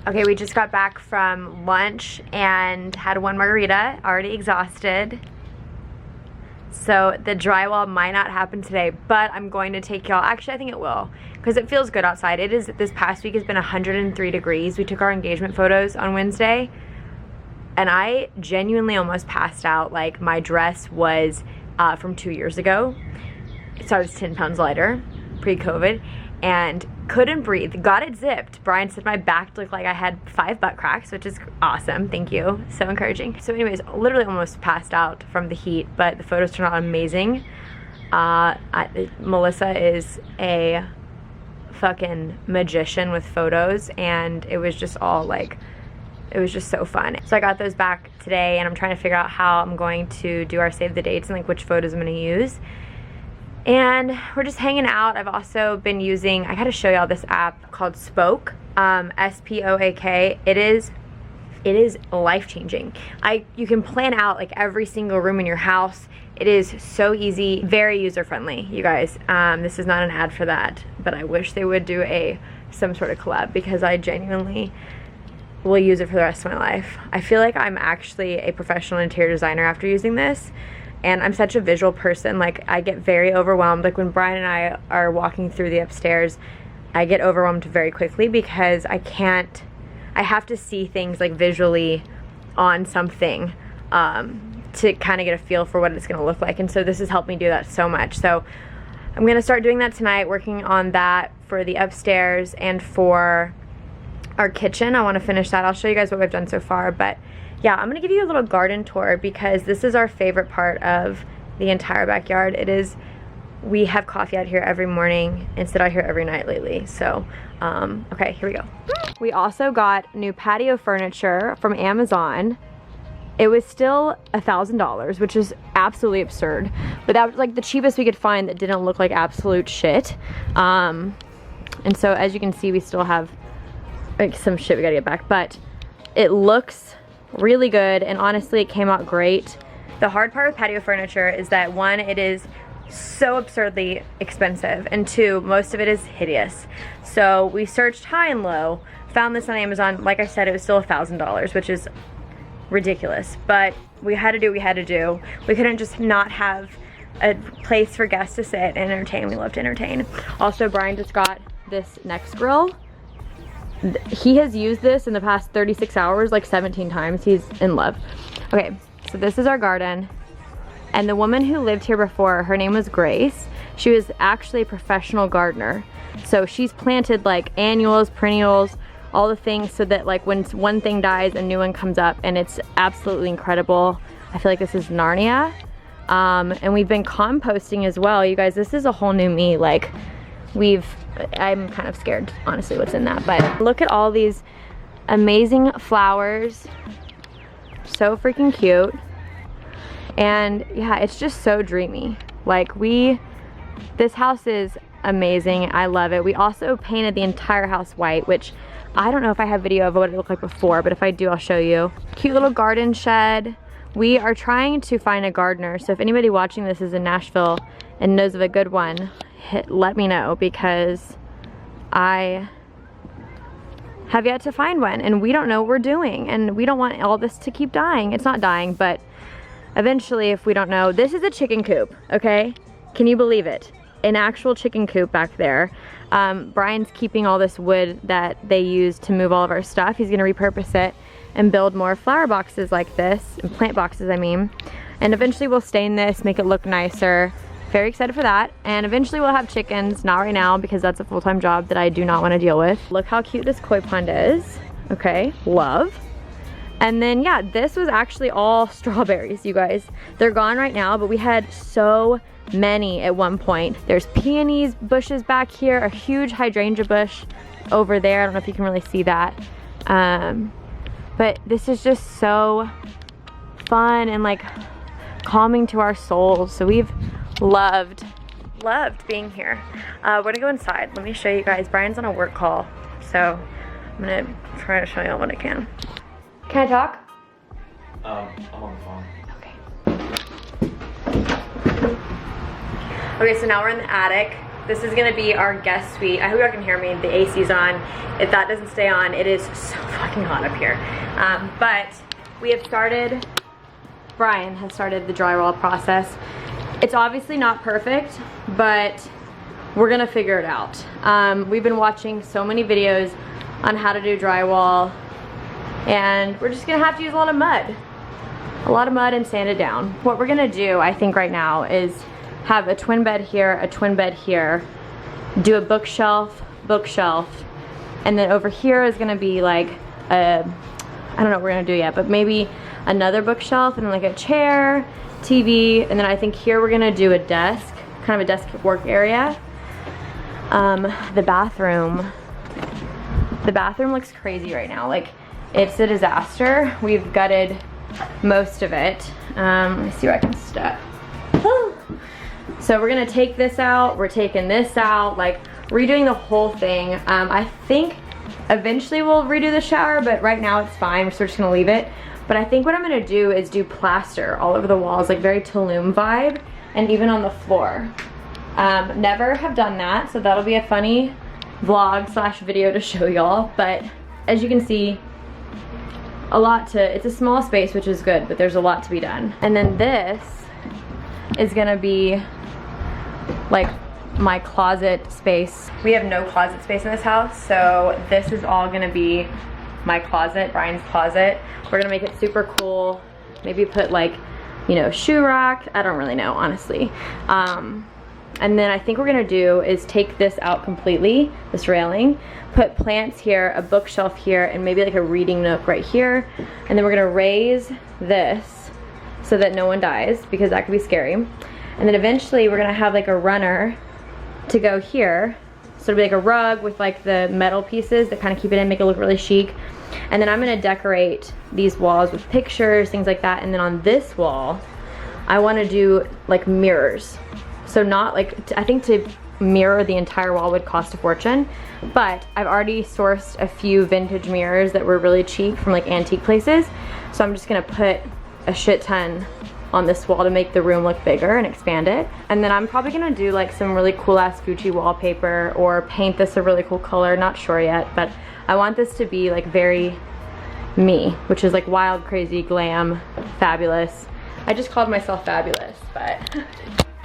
Okay, we just got back from lunch and had one margarita, already exhausted. So the drywall might not happen today, but I'm going to take y'all, actually I think it will, because it feels good outside. It is, this past week has been 103 degrees. We took our engagement photos on Wednesday, and I genuinely almost passed out. Like, my dress was from 2 years ago, so I was 10 pounds lighter, pre-COVID, and couldn't breathe. Got it zipped. Bryan said my back looked like I had 5 butt cracks, which is awesome. Thank you. So encouraging. So anyways, literally almost passed out from the heat, but the photos turned out amazing. Melissa is a fucking magician with photos, and it was just all like, it was just so fun. So I got those back today, and I'm trying to figure out how I'm going to do our save the dates and like which photos I'm going to use. And we're just hanging out. I've also been using, I gotta show y'all this app called Spoke, S-P-O-A-K. It is life-changing. You can plan out like every single room in your house. It is so easy, very user-friendly, you guys. This is not an ad for that, but I wish they would do some sort of collab, because I genuinely will use it for the rest of my life. I feel like I'm actually a professional interior designer after using this. And I'm such a visual person. Like, I get very overwhelmed. Like, when Bryan and I are walking through the upstairs, I get overwhelmed very quickly, because I have to see things like visually on something to kind of get a feel for what it's going to look like. And so this has helped me do that so much. So I'm going to start doing that tonight, working on that for the upstairs and for our kitchen. I want to finish that. I'll show you guys what we've done so far, but yeah, I'm gonna give you a little garden tour, because this is our favorite part of the entire backyard. We have coffee out here every morning and sit out here every night lately. So, okay, here we go. We also got new patio furniture from Amazon. It was still $1,000, which is absolutely absurd. But that was like the cheapest we could find that didn't look like absolute shit. And so as you can see, we still have like some shit we gotta get back, but it looks really good, and honestly it came out great. The hard part with patio furniture is that, one, it is so absurdly expensive, and two, most of it is hideous. So we searched high and low, found this on Amazon. Like I said, it was still $1,000, which is ridiculous, but we had to do what we had to do. We couldn't just not have a place for guests to sit and entertain. We love to entertain. Also, Bryan just got this Next Grill. He has used this in the past 36 hours like 17 times. He's in love. Okay, so this is our garden. And the woman who lived here before, her name was Grace. She was actually a professional gardener. So she's planted like annuals, perennials, all the things, so that like when one thing dies, a new one comes up, and it's absolutely incredible. I feel like this is Narnia. And we've been composting as well. You guys, this is a whole new me. Like, I'm kind of scared, honestly, what's in that. But look at all these amazing flowers. So freaking cute. And yeah, it's just so dreamy. Like, this house is amazing. I love it. We also painted the entire house white, which I don't know if I have video of what it looked like before, but if I do, I'll show you. Cute little garden shed. We are trying to find a gardener, so if anybody watching this is in Nashville and knows of a good one, let me know, because I have yet to find one, and we don't know what we're doing, and we don't want all this to keep dying. It's not dying, but eventually, if we don't know. This is a chicken coop, okay? Can you believe it? An actual chicken coop back there. Bryan's keeping all this wood that they use to move all of our stuff. He's gonna repurpose it and build more flower boxes like this, and plant boxes, I mean. And eventually we'll stain this, make it look nicer. Very excited for that. And eventually we'll have chickens, not right now, because that's a full-time job that I do not want to deal with. Look how cute this koi pond is. Okay, love. And then yeah, this was actually all strawberries, you guys. They're gone right now, but we had so many at one point. There's peonies bushes back here, a huge hydrangea bush over there. I don't know if you can really see that. But this is just so fun and like calming to our souls. So we've loved being here. We're gonna go inside. Let me show you guys. Bryan's on a work call, so I'm gonna try to show you what I can. Can I talk? I'm on the phone. Okay. Okay, so now we're in the attic. this is gonna be our guest suite. I hope y'all can hear me, the AC's on. If that doesn't stay on, it is so fucking hot up here. But we have started, Bryan has started the drywall process. It's obviously not perfect, but we're gonna figure it out. We've been watching so many videos on how to do drywall, and we're just gonna have to use a lot of mud and sand it down. What we're gonna do, I think right now, is have a twin bed here, a twin bed here, do a bookshelf, and then over here is gonna be like a, I don't know what we're gonna do yet, but maybe another bookshelf and like a chair, TV, and then I think here we're gonna do a desk, kind of a desk work area. The bathroom looks crazy right now. Like, it's a disaster. We've gutted most of it. Let me see where I can step. So we're gonna take this out, we're taking this out, like redoing the whole thing. I think eventually we'll redo the shower, but right now it's fine, so we're just gonna leave it. But I think what I'm gonna do is do plaster all over the walls, like very Tulum vibe, and even on the floor. Never have done that, so that'll be a funny vlog slash video to show y'all. But as you can see, it's a small space, which is good, but there's a lot to be done. And then this is gonna be like my closet space. We have no closet space in this house, so this is all gonna be my closet, Bryan's closet. We're gonna make it super cool. Maybe put like, you know, shoe rack. I don't really know, honestly. And then I think we're gonna do is take this out completely, this railing, put plants here, a bookshelf here, and maybe like a reading nook right here. And then we're gonna raise this so that no one dies, because that could be scary. And then eventually we're gonna have like a runner to go here. So it'll be like a rug with like the metal pieces that kind of keep it in, make it look really chic. And then I'm gonna decorate these walls with pictures, things like that. And then on this wall, I wanna do like mirrors. So not like, I think to mirror the entire wall would cost a fortune, but I've already sourced a few vintage mirrors that were really cheap from like antique places. So I'm just gonna put a shit ton on this wall to make the room look bigger and expand it. And then I'm probably gonna do like some really cool ass Gucci wallpaper or paint this a really cool color, not sure yet, but I want this to be like very me, which is like wild, crazy, glam, fabulous. I just called myself fabulous, but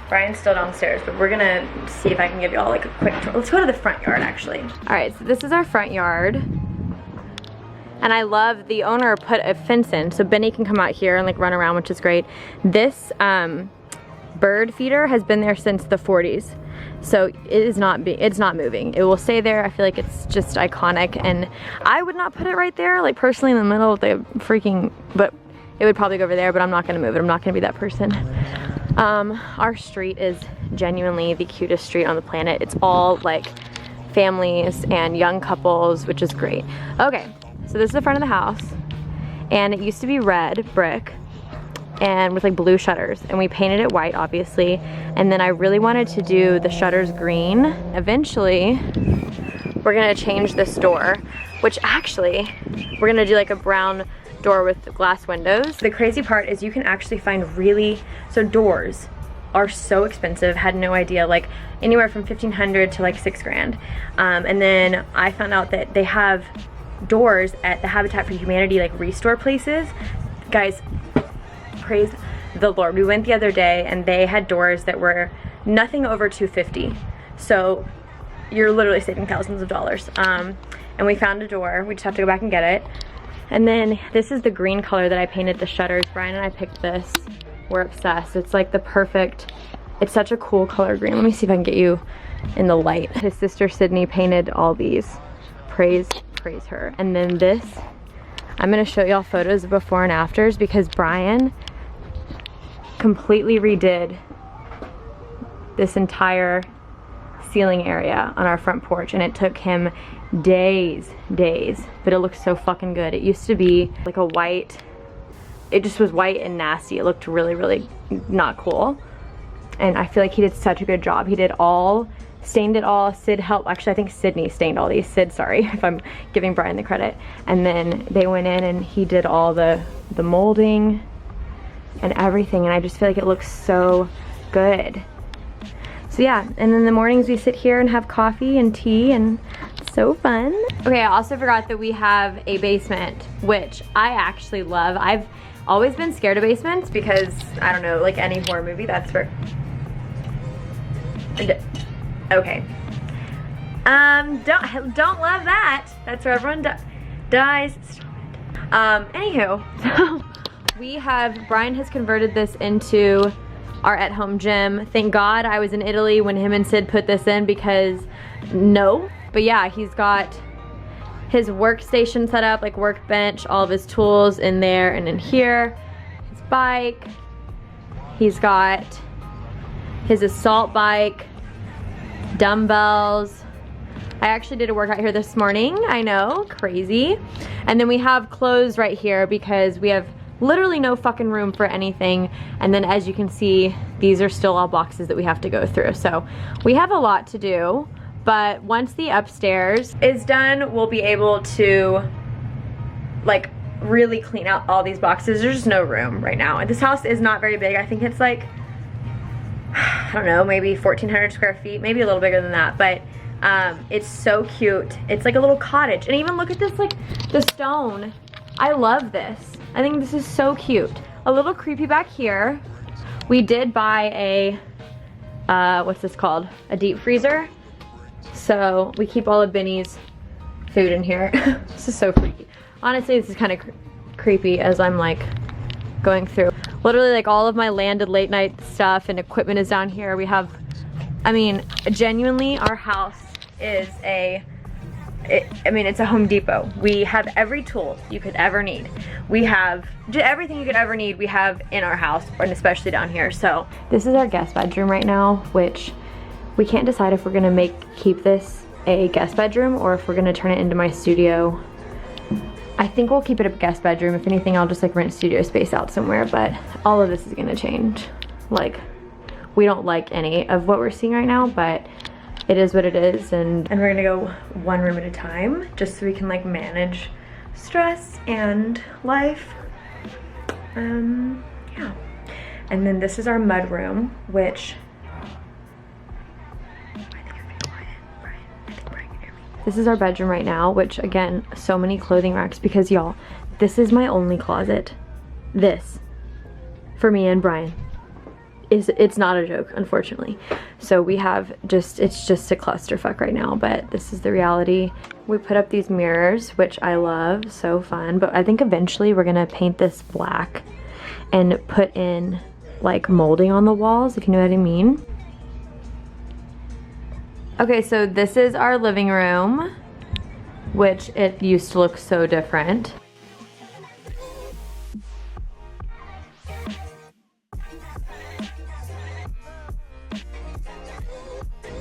Bryan's still downstairs, but we're gonna see if I can give you all like a quick tour. Let's go to the front yard actually. All right, so this is our front yard. And I love the owner put a fence in so Benny can come out here and like run around, which is great. This bird feeder has been there since the 40s. So it's not moving. It will stay there. I feel like it's just iconic, and I would not put it right there, like personally in the middle of the freaking, but it would probably go over there, but I'm not gonna move it. I'm not gonna be that person. Our street is genuinely the cutest street on the planet. It's all like families and young couples, which is great. Okay, so this is the front of the house, and it used to be red brick and with like blue shutters, and we painted it white obviously, and then I really wanted to do the shutters green. Eventually we're gonna change this door, which actually we're gonna do like a brown door with glass windows. The crazy part is you can actually find so doors are so expensive, had no idea, like anywhere from 1,500 to like 6 grand. And then I found out that they have doors at the Habitat for Humanity like restore places. Guys, praise the Lord. We went the other day and they had doors that were nothing over $250. So you're literally saving thousands of dollars. And we found a door, we just have to go back and get it. And then this is the green color that I painted the shutters. Bryan and I picked this. We're obsessed. It's like the perfect, it's such a cool color green. Let me see if I can get you in the light. His sister Sydney painted all these. Praise her. And then this, I'm gonna show y'all photos of before and afters because Bryan completely redid this entire ceiling area on our front porch, and it took him days, but it looks so fucking good. It used to be like a white, it just was white and nasty. It looked really not cool, and I feel like he did such a good job. He did all, stained it all. Sid helped, actually I think Sydney stained all these. Sid, sorry if I'm giving Bryan the credit. And then they went in and he did all the molding and everything, and I just feel like it looks so good. So yeah, and in the mornings we sit here and have coffee and tea, and it's so fun. Okay, I also forgot that we have a basement, which I actually love. I've always been scared of basements because, I don't know, like any horror movie, that's where... Okay. Don't love that. That's where everyone dies. Stop it. Anywho, so Bryan has converted this into our at-home gym. Thank God I was in Italy when him and Sid put this in, because no. But yeah, he's got his workstation set up, like workbench, all of his tools in there and in here. His bike. He's got his assault bike, dumbbells. I actually did a workout here this morning. I know, crazy. And then we have clothes right here because we have literally no fucking room for anything. And then as you can see, these are still all boxes that we have to go through. So we have a lot to do, but once the upstairs is done, we'll be able to like really clean out all these boxes. There's just no room right now. And this house is not very big. I think it's like, I don't know, maybe 1,400 square feet, maybe a little bigger than that, but it's so cute. It's like a little cottage. And even look at this, like the stone. I love this. I think this is so cute. A little creepy back here. We did buy a, what's this called? A deep freezer. So we keep all of Benny's food in here. This is so freaky. Honestly, this is kind of creepy as I'm like going through. Literally like all of my landed late night stuff and equipment is down here. We have, I mean, genuinely our house is it's a Home Depot. We have every tool you could ever need. We have everything you could ever need we have in our house, and especially down here. So this is our guest bedroom right now, which we can't decide if we're gonna keep this a guest bedroom or if we're gonna turn it into my studio. I think we'll keep it a guest bedroom. If anything, I'll just like rent studio space out somewhere, but all of this is gonna change. Like, we don't like any of what we're seeing right now, but it is what it is, and we're gonna go one room at a time just so we can like manage stress and life. Yeah. And then this is our mud room, which this is our bedroom right now, which again, so many clothing racks because y'all, this is my only closet. This, for me and Bryan. It's not a joke, unfortunately. So we have it's just a clusterfuck right now, but this is the reality. We put up these mirrors, which I love, so fun, but I think eventually we're gonna paint this black and put in like molding on the walls, if you know what I mean. Okay, so this is our living room, which it used to look so different.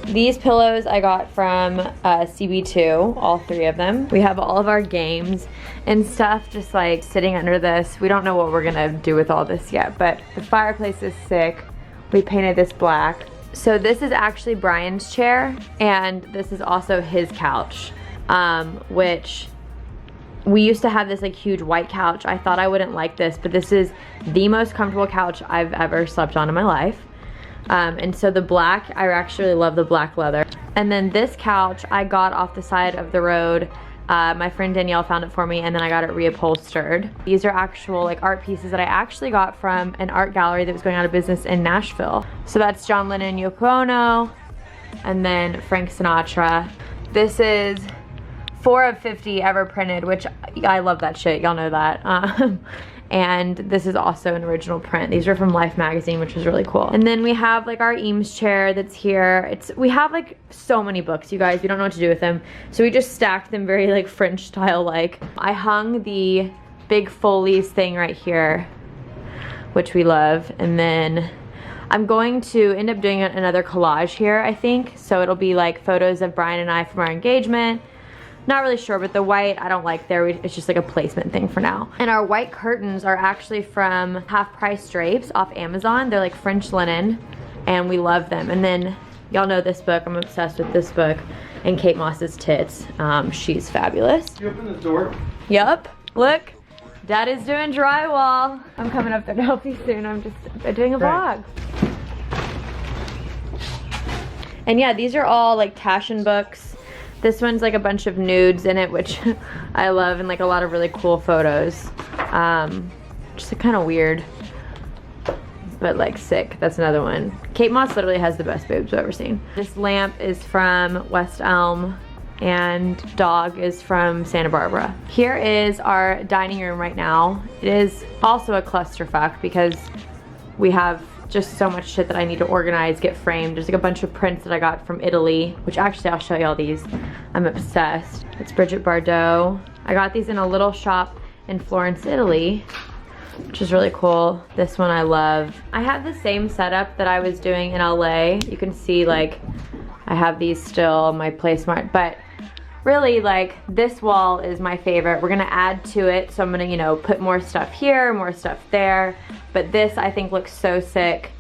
These pillows I got from CB2, all three of them. We have all of our games and stuff just like sitting under this. We don't know what we're gonna do with all this yet, but the fireplace is sick. We painted this black. So this is actually Bryan's chair, and this is also his couch, which we used to have this like huge white couch. I thought I wouldn't like this, but this is the most comfortable couch I've ever slept on in my life. And so the black, I actually love the black leather. And then this couch I got off the side of the road. My friend Danielle found it for me, and then I got it reupholstered. These are actual like art pieces that I actually got from an art gallery that was going out of business in Nashville. So that's John Lennon and Yoko Ono, and then Frank Sinatra. This is 4 of 50 ever printed, which I love that shit, y'all know that. And this is also an original print. These are from Life magazine, which is really cool. And then we have like our Eames chair that's here. We have like so many books, you guys. We don't know what to do with them. So we just stacked them very like French style like. I hung the big Foley's thing right here, which we love. And then I'm going to end up doing another collage here, I think. So it'll be like photos of Bryan and I from our engagement. Not really sure, but the white I don't like there. It's just like a placement thing for now. And our white curtains are actually from Half Price Drapes off Amazon. They're like French linen, and we love them. And then y'all know this book. I'm obsessed with this book. And Kate Moss's tits. She's fabulous. You open the door? Yup. Look. Dad is doing drywall. I'm coming up there to help you soon. I'm just doing a vlog. And yeah, these are all like Taschen books. This one's like a bunch of nudes in it, which I love, and like a lot of really cool photos. Just kind of weird, but like sick. That's another one. Kate Moss literally has the best boobs I've ever seen. This lamp is from West Elm, and dog is from Santa Barbara. Here is our dining room right now. It is also a clusterfuck because we have just so much shit that I need to organize, get framed. There's like a bunch of prints that I got from Italy, which actually I'll show you all these. I'm obsessed. It's Bridget Bardot. I got these in a little shop in Florence, Italy, which is really cool. This one I love. I have the same setup that I was doing in LA. You can see like I have these still on my placemart, but really like this wall is my favorite. We're gonna add to it, so I'm gonna, you know, put more stuff here, more stuff there, but this I think looks so sick.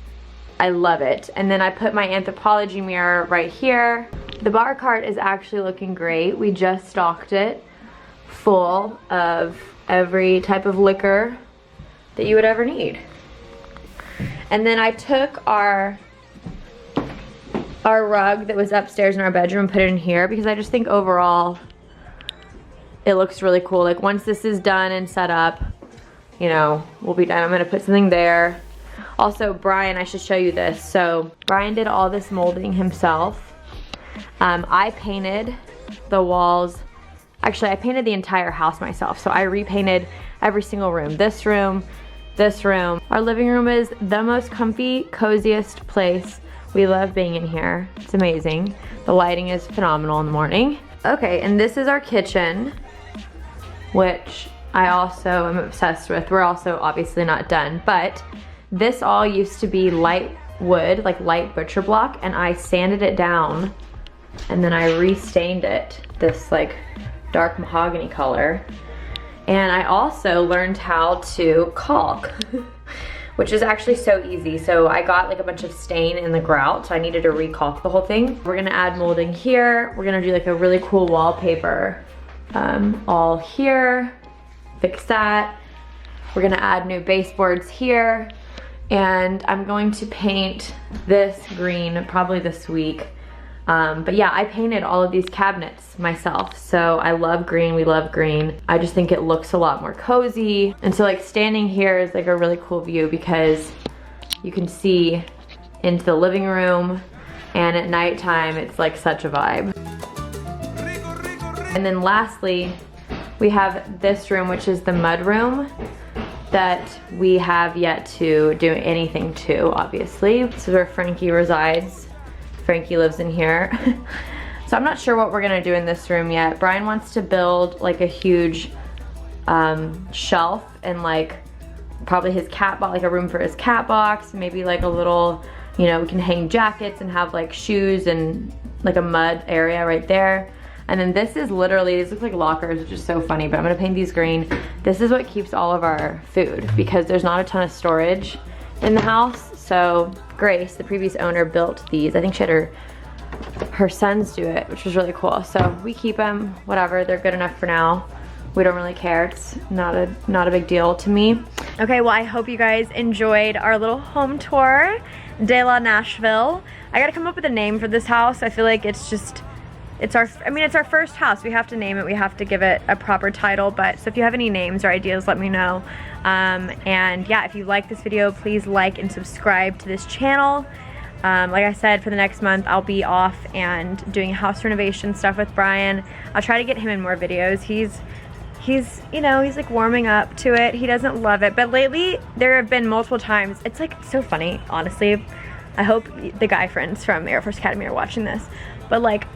I love it. And then I put my Anthropologie mirror right here. The bar cart is actually looking great. We just stocked it full of every type of liquor that you would ever need. And then I took our rug that was upstairs in our bedroom and put it in here because I just think overall it looks really cool. Like once this is done and set up, you know, we'll be done. I'm gonna put something there. Also, Bryan, I should show you this. So Bryan did all this molding himself. I painted the walls. Actually, I painted the entire house myself. So I repainted every single room. This room, this room. Our living room is the most comfy, coziest place. We love being in here. It's amazing. The lighting is phenomenal in the morning. Okay, and this is our kitchen, which I also am obsessed with. We're also obviously not done, but this all used to be light wood, like light butcher block, and I sanded it down and then I restained it this like dark mahogany color. And I also learned how to caulk, which is actually so easy. So I got like a bunch of stain in the grout, so I needed to re-caulk the whole thing. We're gonna add molding here. We're gonna do like a really cool wallpaper all here, fix that. We're gonna add new baseboards here. And I'm going to paint this green probably this week. But yeah, I painted all of these cabinets myself. So I love green, we love green. I just think it looks a lot more cozy. And so like standing here is like a really cool view because you can see into the living room, and at nighttime it's like such a vibe. And then lastly, we have this room, which is the mud room that we have yet to do anything to, obviously. This is where Frankie resides. Frankie lives in here. So I'm not sure what we're gonna do in this room yet. Bryan wants to build like a huge shelf and like probably his cat box, like a room for his cat box, maybe like a little, you know, we can hang jackets and have like shoes and like a mud area right there. And then this is literally, these look like lockers, which is so funny, but I'm gonna paint these green. This is what keeps all of our food because there's not a ton of storage in the house. So Grace, the previous owner, built these. I think she had her sons do it, which was really cool. So we keep them, whatever, they're good enough for now. We don't really care, it's not a big deal to me. Okay, well I hope you guys enjoyed our little home tour, De La Nashville. I gotta come up with a name for this house. I feel like it's just, it's our first house. We have to name it, we have to give it a proper title, but so if you have any names or ideas, let me know. And yeah, if you like this video, please like and subscribe to this channel. Like I said, for the next month, I'll be off and doing house renovation stuff with Bryan. I'll try to get him in more videos. He's you know, he's like warming up to it. He doesn't love it, but lately there have been multiple times. It's like so funny, honestly. I hope the guy friends from Air Force Academy are watching this, but like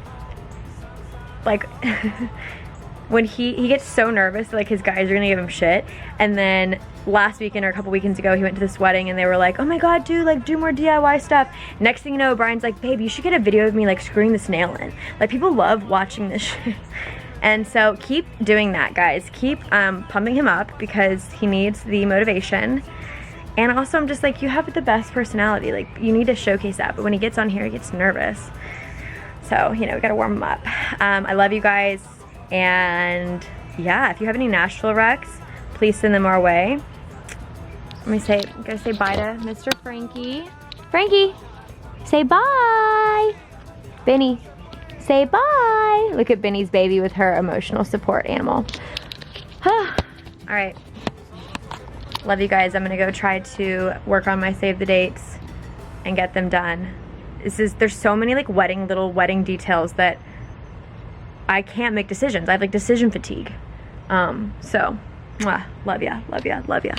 when he gets so nervous, like his guys are gonna give him shit. And then last weekend or a couple weekends ago, he went to this wedding and they were like, oh my god, dude, like do more DIY stuff. Next thing you know, Bryan's like, babe, you should get a video of me like screwing this nail in. Like people love watching this shit. And so keep doing that, guys. Keep pumping him up because he needs the motivation. And also I'm just like, you have the best personality. Like you need to showcase that. But when he gets on here, he gets nervous. So, you know, we gotta warm him up. I love you guys. And yeah, if you have any Nashville recs, please send them our way. I'm gonna say bye to Mr. Frankie. Frankie, say bye. Benny, say bye. Look at Benny's baby with her emotional support animal. All right. Love you guys. I'm gonna go try to work on my save the dates and get them done. There's so many like little wedding details that I can't make decisions. I have like decision fatigue. So, love ya, love ya, love ya.